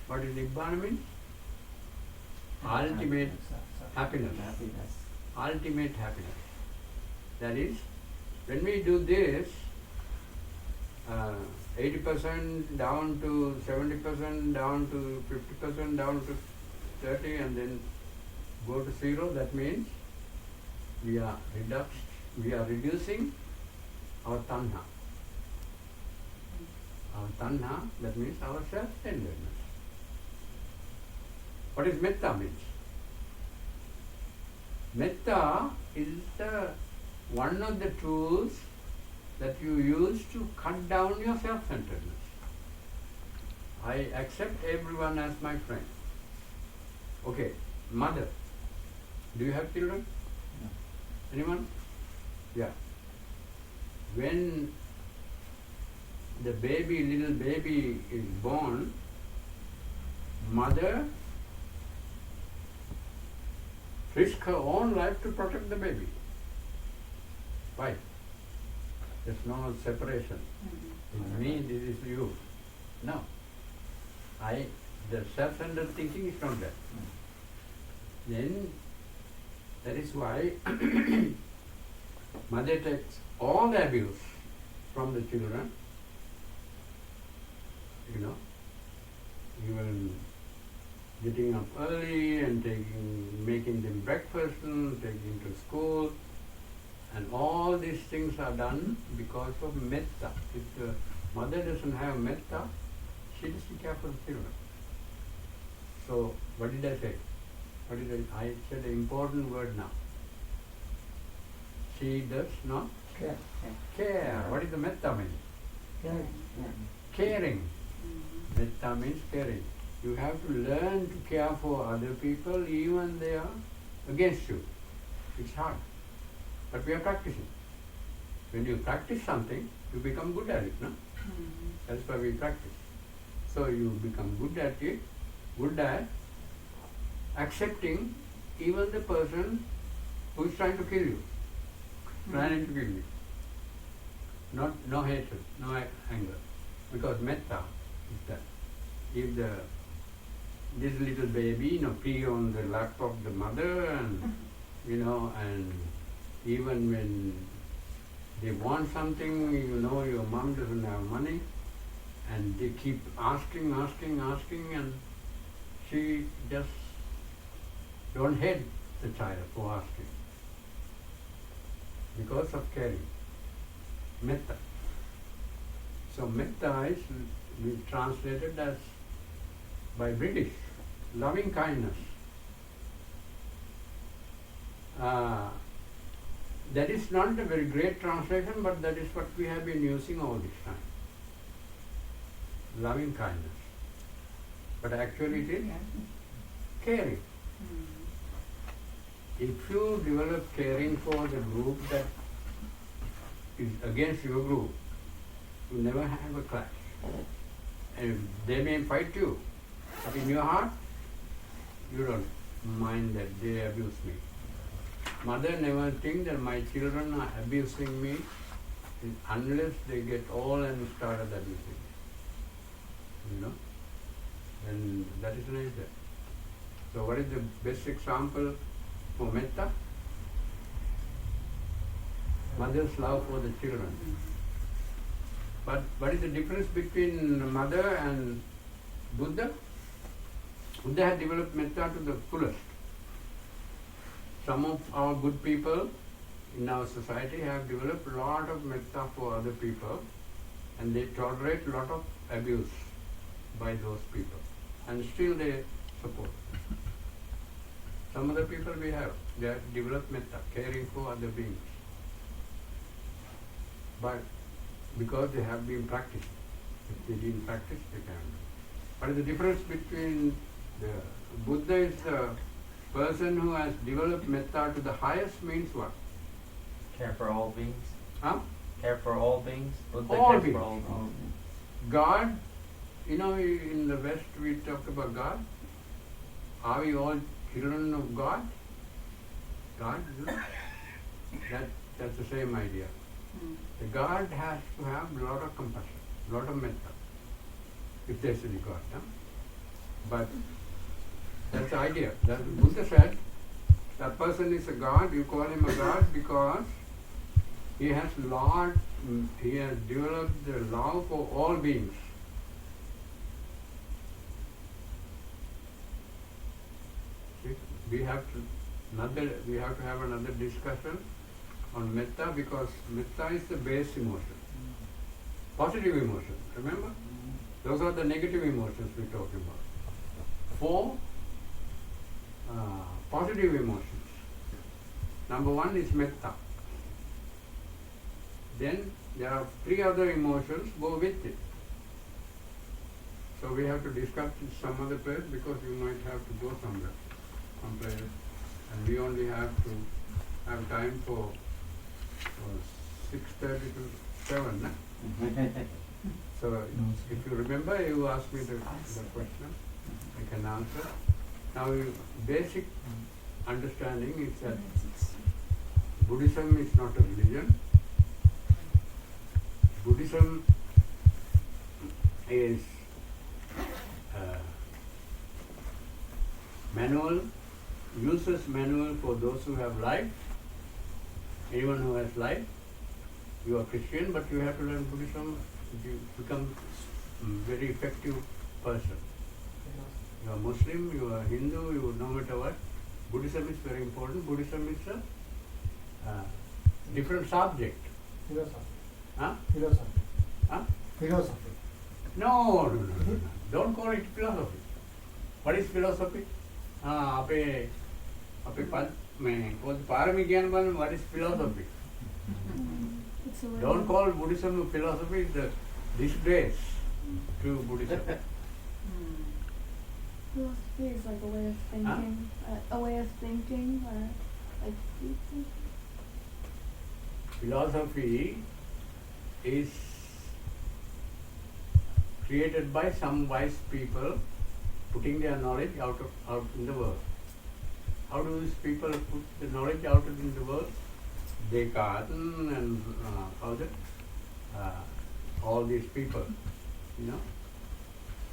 What does Nibbana mean? Ultimate happiness. Ultimate happiness. That is, when we do this, 80% down to 70%, down to 50%, down to 30, and then go to 0, that means we are reducing our tanha. Our tanha, that means our self-centeredness. What is metta means? Metta is one of the tools that you use to cut down your self-centeredness. I accept everyone as my friend. Okay, mother, do you have children? No. Anyone? Yeah. When the little baby is born, mother risk her own life to protect the baby. Why? There's no separation. It's me, this is you. No. The self-centered thinking is not there. Then, that is why mother takes all the abuse from the children, even getting up early and making them breakfast and taking to school, and all these things are done because of metta. If the mother doesn't have metta, she doesn't care for the children. So, what did I say? I said an important word now. She does not care. What is the metta mean? Caring. Metta means caring. You have to learn to care for other people even they are against you. It's hard. But we are practicing. When you practice something, you become good at it, no? That's why we practice. So you become good at it, good at accepting even the person who is trying to kill you, planning to kill you. No hatred, no anger. Because metta is that. If this little baby, pee on the lap of the mother, and and even when they want something, your mom doesn't have money, and they keep asking, and she just don't hate the child for asking because of caring. Metta. So metta is translated as, by British, loving kindness. That is not a very great translation, but that is what we have been using all this time. Loving kindness. But actually it is caring. If you develop caring for the group that is against your group, you never have a clash. And they may fight you, but in your heart, you don't mind that they abuse me. Mother never thinks that my children are abusing me unless they get old and started abusing me. And that is nature. So what is the best example for metta? Mother's love for the children. But what is the difference between mother and Buddha? Buddha had developed metta to the fullest. Some of our good people in our society have developed a lot of metta for other people, and they tolerate a lot of abuse by those people, and still they support. Some other people they have developed metta, caring for other beings. But because they have been practicing. If they didn't practice, they can't. What is the difference between the Buddha is the person who has developed metta to the highest means what? Care for all beings. Huh? Care for all beings. Buddha All cares beings. for all beings. God, in the West we talk about God. Are we all children of God? God? That's the same idea. The God has to have a lot of compassion, a lot of metta, if there's any God. Huh? But that's the idea. Buddha said, that person is a God, you call him a God because he has he has developed the love for all beings. See, we have to have another discussion on metta, because metta is the base emotion. Positive emotion, remember? Those are the negative emotions we're talking about. 4 positive emotions. Number 1 is metta. Then there are 3 other emotions go with it. So we have to discuss it some other place, because you might have to go somewhere, someplace, and we only have to have time for 6:30 to 7. Na? So if you remember, you asked me the question, I can answer. Now, basic understanding is that Buddhism is not a religion. Buddhism is uses manual for those who have life. Anyone who has life. You are Christian, but you have to learn Buddhism. You become very effective person. You are Muslim, you are Hindu, you no matter what. Buddhism is very important. Buddhism is a different subject. Philosophy. Huh? Philosophy. Huh? Philosophy. No. Don't call it philosophy. What is philosophy? Ape parami gyan ban, what is philosophy? Don't call Buddhism a philosophy. It's a disgrace to Buddhism. Philosophy is like a way of thinking, a way of thinking, or like thinking. Philosophy is created by some wise people putting their knowledge out in the world. How do these people put the knowledge out in the world? Descartes and all these people, you know.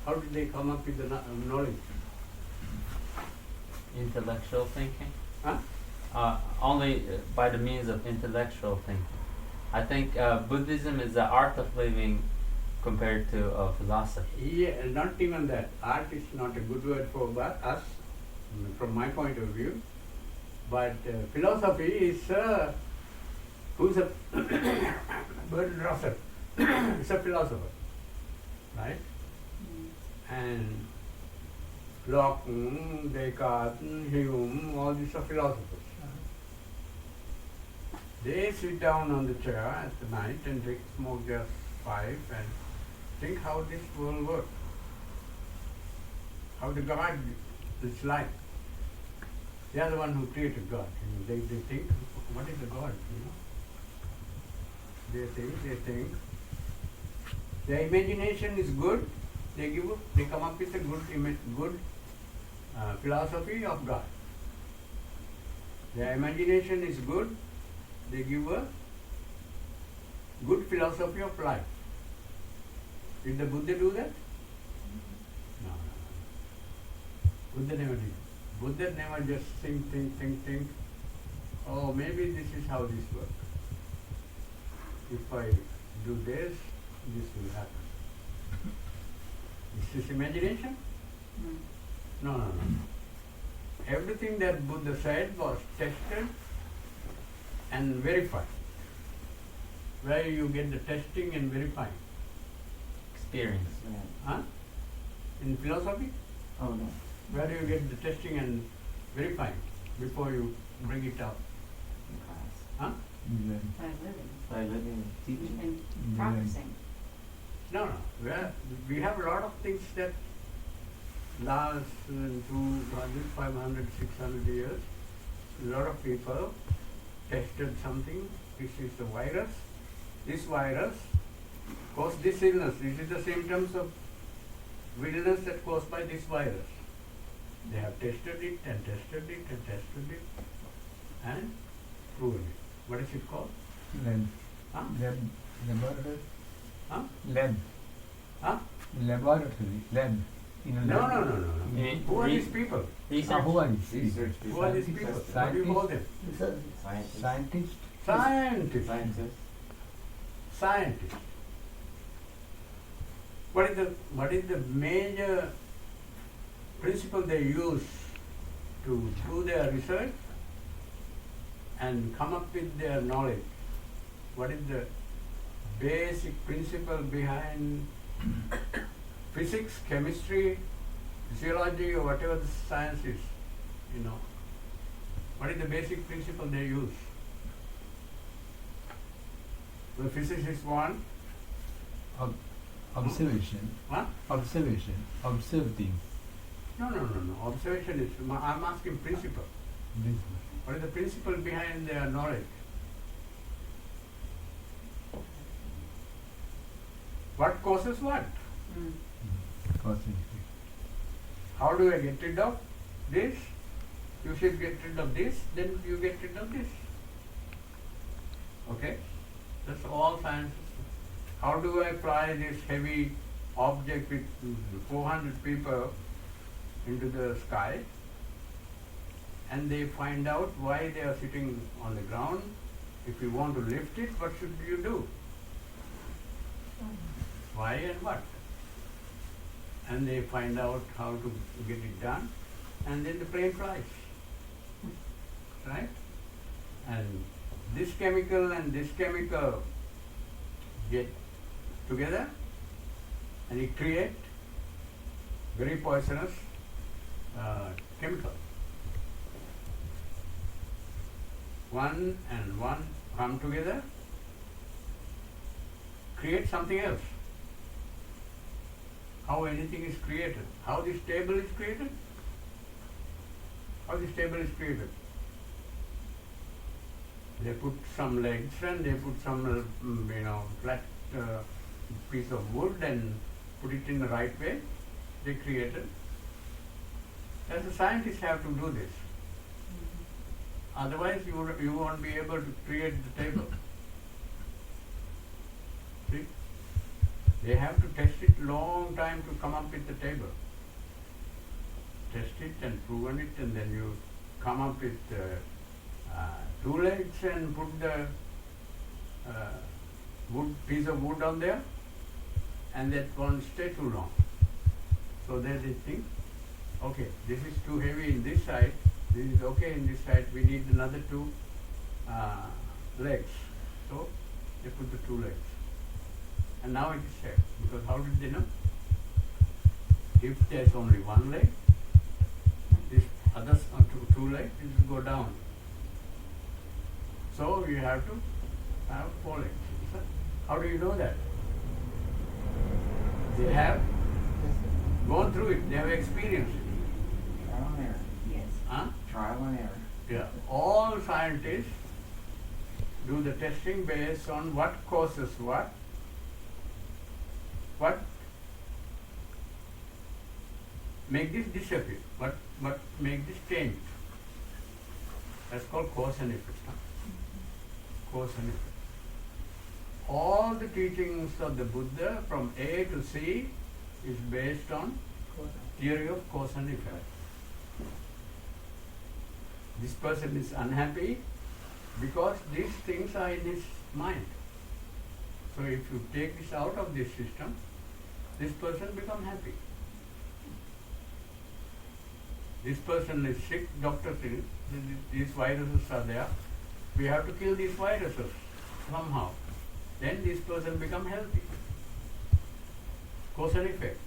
How did they come up with the knowledge? Intellectual thinking? Huh? Only by the means of intellectual thinking. I think Buddhism is the art of living compared to philosophy. Yeah, not even that. Art is not a good word for us, from my point of view. But philosophy is who's a Bertrand Russell. It's a philosopher, right? And Locke, Descartes, Hume, all these are philosophers. They sit down on the chair at the night and smoke their pipe and think how this world works, how the God is like. They are the one who created God. You know, they think, what is the God? You know, they think. Their imagination is good. They come up with a good philosophy of God. Their imagination is good. They give a good philosophy of life. Did the Buddha do that? No. Buddha never did. Buddha never just think. Oh, maybe this is how this works. If I do this will happen. Is this imagination? No. Everything that Buddha said was tested and verified. Where you get the testing and verifying? Experience. Huh? In philosophy? Oh no. Where do you get the testing and verifying before you bring it out? In class. Huh? By living. Teaching. And practicing. No. We have a lot of things that last 200, 500, 600 years. A lot of people tested something. This is the virus. This virus caused this illness. This is the symptoms of illness that caused by this virus. They have tested it and tested it and tested it and proven it. What is it called? Lab. Huh? Laboratory. Huh? Lab. Huh? Laboratory. Lab. In a No. lab. Who are these people? Research. Who are these? Research. Who are these people? What do you call them? Research. Scientists. Scientists. Scientists. What is the major principle they use to do their research and come up with their knowledge? What is the basic principle behind physics, chemistry, physiology, or whatever the science is? What is the basic principle they use? The physicists want Observation. what? Observation. Observe things. No. Observation is. I'm asking principle. This What is the principle behind their knowledge? What causes what? cause and effect. How do I get rid of this? You should get rid of this, then you get rid of this. Okay? That's all science. How do I fly this heavy object with 400 people into the sky, and they find out why they are sitting on the ground? If you want to lift it, what should you do? Why and what? And they find out how to get it done, and then the plane flies. Right? And this chemical and this chemical get together, and it create very poisonous chemical. One and one come together, create something else. How anything is created? How this table is created? How this table is created? They put some legs and they put some, flat piece of wood and put it in the right way. They created. As a scientist, have to do this. Otherwise, you won't be able to create the table. See? They have to test it long time to come up with the table. Test it and proven it, and then you come up with 2 legs and put the piece of wood on there, and that won't stay too long. So then they think, okay, this is too heavy in this side, this is okay in this side, we need another 2 legs. So they put the 2 legs. And now it is safe, because how did they know? If there's only 1 leg, this other 2 legs will go down. So you have to have 4 legs. So how do you know that? They have gone through it, they have experienced it. Trial and error. Yes. Huh? Trial and error. Yeah. All scientists do the testing based on what causes what make this disappear, what make this change. That's called cause and effect. Huh? Cause and effect. All the teachings of the Buddha from A to C is based on theory of cause and effect. This person is unhappy because these things are in his mind. So if you take this out of this system, this person becomes happy. This person is sick, doctor says, these viruses are there, we have to kill these viruses somehow. Then this person becomes healthy. Cause and effect.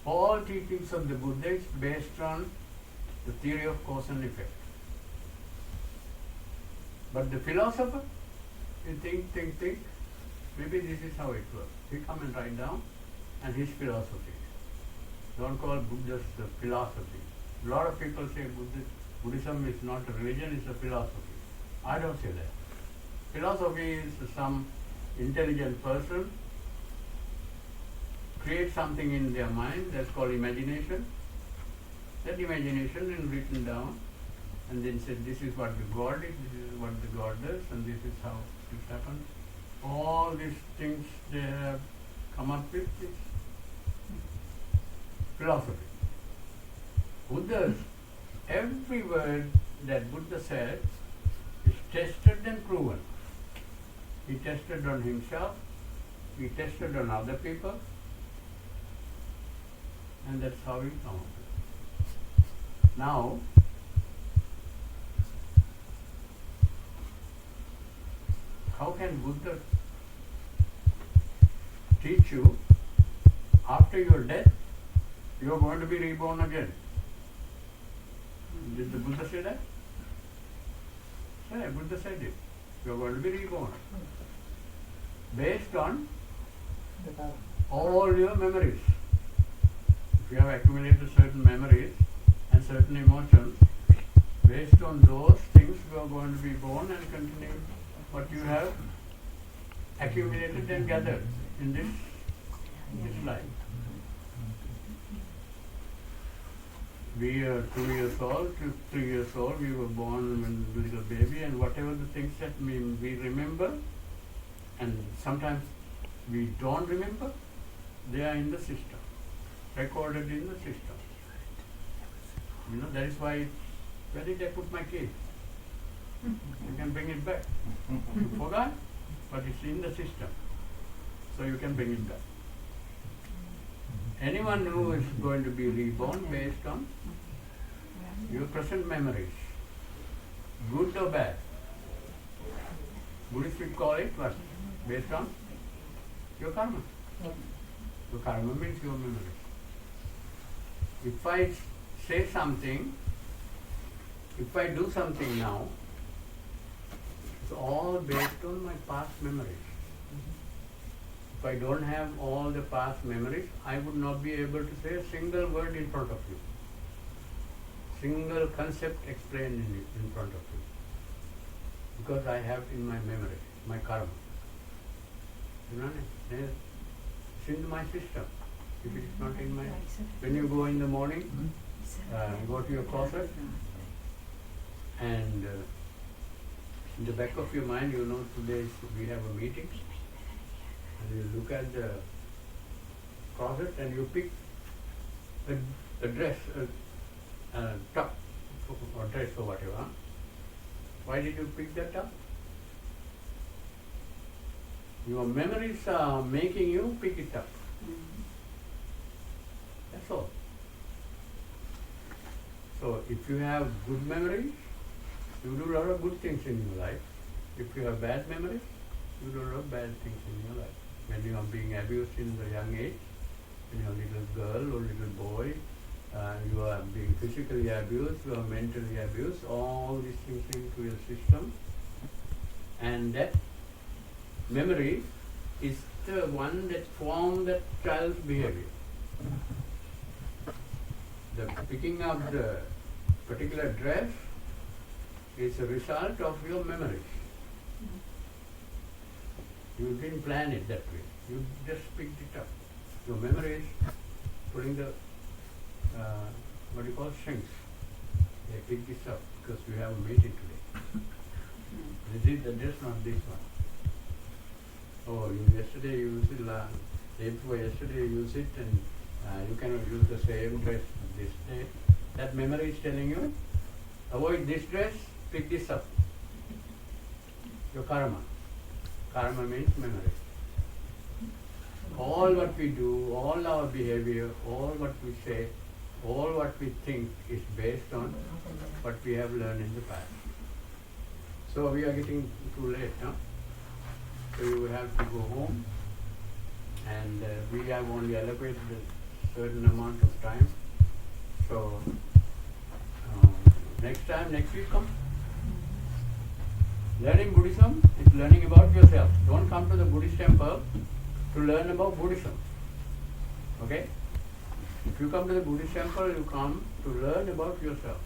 All teachings of the Buddha is based on the theory of cause and effect. But the philosopher, you think, maybe this is how it works. He come and write down, and his philosophy. Don't call Buddhist the philosophy. A lot of people say Buddhism is not a religion, it's a philosophy. I don't say that. Philosophy is some intelligent person create something in their mind, that's called imagination. That imagination is written down, and then said, this is what the God is, this is what the God does, and this is how this happens. All these things they have come up with this philosophy. Buddha's, every word that Buddha said tested and proven. He tested on himself, he tested on other people, and that's how he found it. Now, how can Buddha teach you after your death you are going to be reborn again? Did the Buddha say that? Yeah, Buddha said it. You are going to be reborn. Based on The karma. all your memories. If you have accumulated certain memories and certain emotions, based on those things you are going to be born and continue what you have accumulated and gathered in this life. We are 2 years old, to 3 years old, we were born when a little baby, and whatever the things that we remember, and sometimes we don't remember, they are in the system, recorded in the system. That is why, where did I put my key? You can bring it back. You forgot, but it's in the system, so you can bring it back. Anyone who is going to be reborn based on your present memories, good or bad. Buddhists will call it what? Based on your karma. Your karma means your memories. If I say something, if I do something now, it's all based on my past memories. If I don't have all the past memories, I would not be able to say a single word in front of you. Single concept explained in front of you. Because I have in my memory, my karma. It's in my system. If it is not in my... When you go in the morning, go to your closet, and in the back of your mind, you know today we have a meeting, and you look at the closet and you pick a dress, a top or dress or whatever. Why did you pick that up? Your memories are making you pick it up. That's all. So if you have good memories, you do a lot of good things in your life. If you have bad memories, you do a lot of bad things in your life. When you are being abused in the young age, when you are a little girl or little boy, you are being physically abused, you are mentally abused, all these things into your system. And that memory is the one that forms that child's behavior. The picking up the particular dress is a result of your memories. You didn't plan it that way. You just picked it up. Your memory is putting the, what do you call, strings. They pick this up because we have a meeting today. This is the dress, not this one. Oh, yesterday you used it, day before yesterday you used it, and you cannot use the same dress this day. That memory is telling you, avoid this dress, pick this up. Your karma. Karma means memory. All what we do, all our behavior, all what we say, all what we think is based on what we have learned in the past. So we are getting too late, no? So you have to go home, and we have only allocated a certain amount of time. So next week come. Learning Buddhism is learning about yourself. Don't come to the Buddhist temple to learn about Buddhism. Okay? If you come to the Buddhist temple, you come to learn about yourself.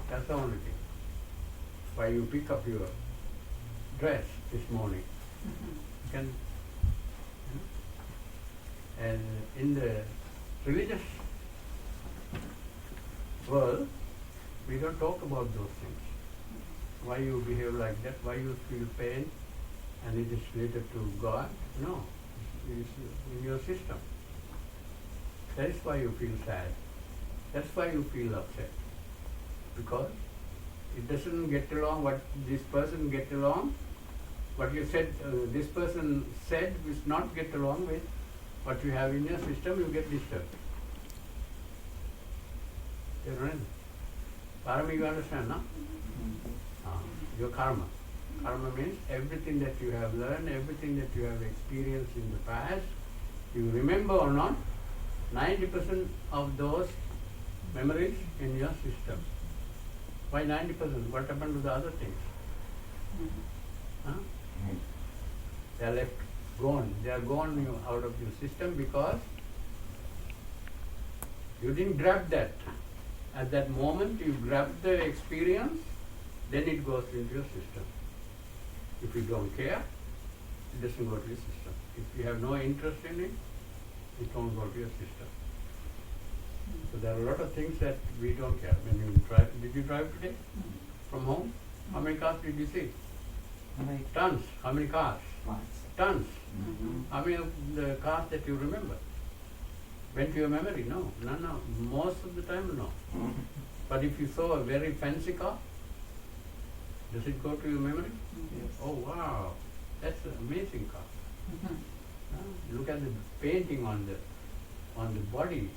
That's the only thing. Why you pick up your dress this morning. You can, and in the religious world, we don't talk about those things. Why you behave like that, why you feel pain, and it is related to God. No, it is in your system. That is why you feel sad. That's why you feel upset. Because it doesn't get along, what this person get along, what you said, this person said is not get along with what you have in your system, you get disturbed. You know, karma you understand, no? Your karma. Karma means everything that you have learned, everything that you have experienced in the past, you remember or not, 90% of those memories in your system. Why 90%? What happened to the other things? Huh? They are left gone. They are gone out of your system because you didn't grab that. At that moment you grab the experience, then it goes into your system. If you don't care, it doesn't go to your system. If you have no interest in it, it won't go to your system. So there are a lot of things that we don't care. When you drive, did you drive today from home? How many cars did you see? Like Tons. How many cars? lots. Tons. How many of the cars that you remember went to your memory? No. Most of the time, no. But if you saw a very fancy car, does it go to your memory? Yes. Oh wow, that's an amazing car. Look at the painting on the body.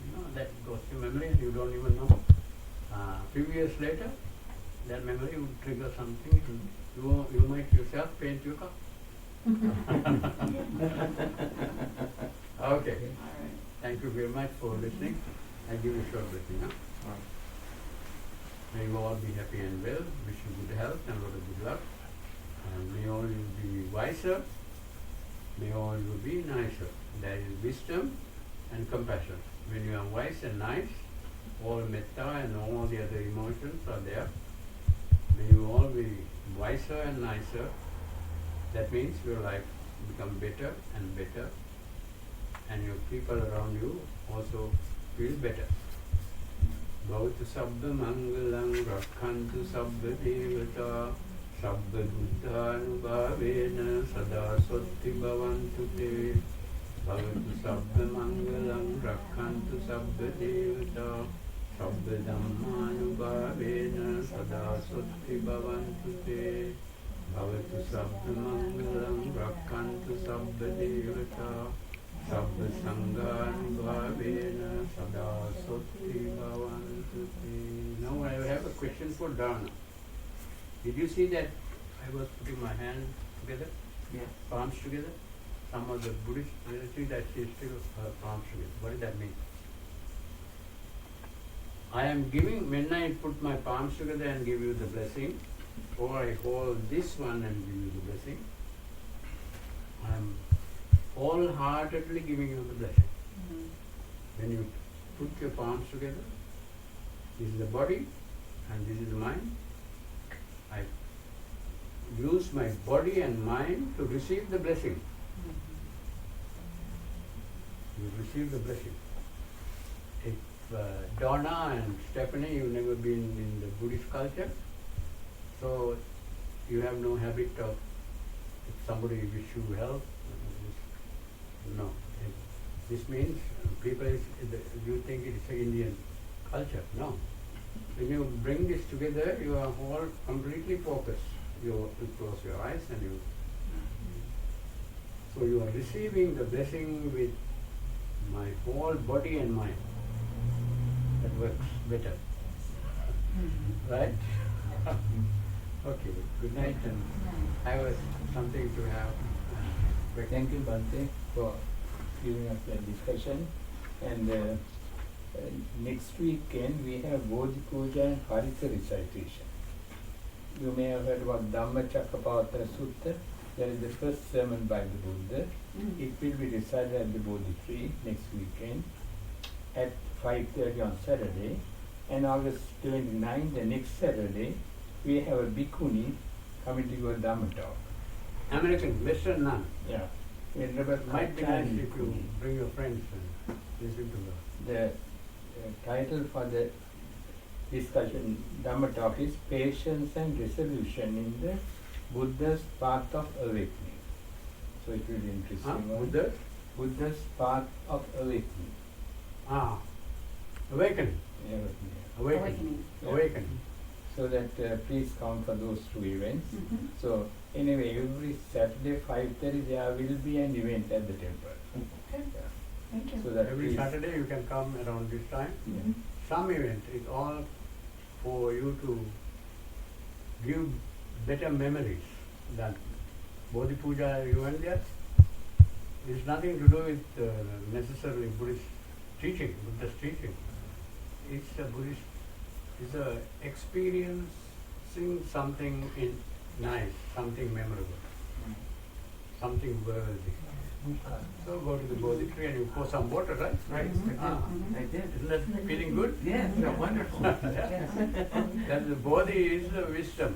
You know, that goes to memory and you don't even know. Few years later, that memory would trigger something and you might yourself paint your car. Okay. Thank you very much for listening. I give you a short blessing. Huh? May you all be happy and well. Wish you good health and a lot of good luck. And may all you be wiser. May all you be nicer. There is wisdom and compassion. When you are wise and nice, all metta and all the other emotions are there. May you all be wiser and nicer. That means your life become better and better, and your people around you also feel better. Bhavatu sabba mangalam rakhantu sabba devata sabba buddhanubhavena sada sotti bhavantu te. Bhavatu sabba mangalam rakhantu sabba devata sabba dhammanubhavena sada sotti bhavantu te. Bhavatu sabba mangalam rakhantu sabba devata sabba sanghanubhavena sada sotti bhavantu te. Now I have a question for Dharna. Did you see that I was putting my hands together, Yes. palms together? Some of the Buddhist see that she still palms together. What does that mean? I am giving, when I put my palms together and give you the blessing, or I hold this one and give you the blessing, I am wholeheartedly giving you the blessing. When you put your palms together, this is the body and this is the mind. I use my body and mind to receive the blessing. You receive the blessing. If Donna and Stephanie, you've never been in the Buddhist culture, so you have no habit of, if somebody wish you health, no. This means people, you think it's an Indian culture. No. When you bring this together, you are all completely focused. You close your eyes and you. So you are receiving the blessing with my whole body and mind. That works better. Right? Okay. Good night and have something to have. Thank you, Bhante, for giving us the discussion. And next weekend we have Bodhi Puja and Harita recitation. You may have heard about Dhammacakkappavattana Sutta. That is the first sermon by the Buddha. It will be recited at the Bodhi tree next weekend at 5:30 on Saturday. And August 29, the next Saturday, we have a bhikkhuni coming to give a Dhamma talk. American, Western nun. Yeah. Venerable Might be Kaitan nice if you bhikkhuni. bring your friends and listen to the. The title for the discussion Dhamma talk is Patience and Resolution in the Buddha's Path of Awakening. So it will be interesting. Buddha? Buddha's Path of Awakening. Awaken. Yeah, Awaken. Awaken. So that please come for those two events. Mhm. So anyway, every Saturday 5:30 there will be an event at the temple. Okay. Yeah. Thank you. So that Every please, Saturday you can come around this time. Mhm. Some event is all for you to give better memories than Bodhi Puja you went there. It's nothing to do with necessarily Buddhist teaching, Buddhist teaching. It's a Buddhist, it's a experiencing something in nice, something memorable, something worthy. So go to the Bodhi tree and you pour some water, right? Right, Ah. I did. Isn't that feeling good? Yeah, it felt wonderful. Yeah. That the Bodhi is the wisdom.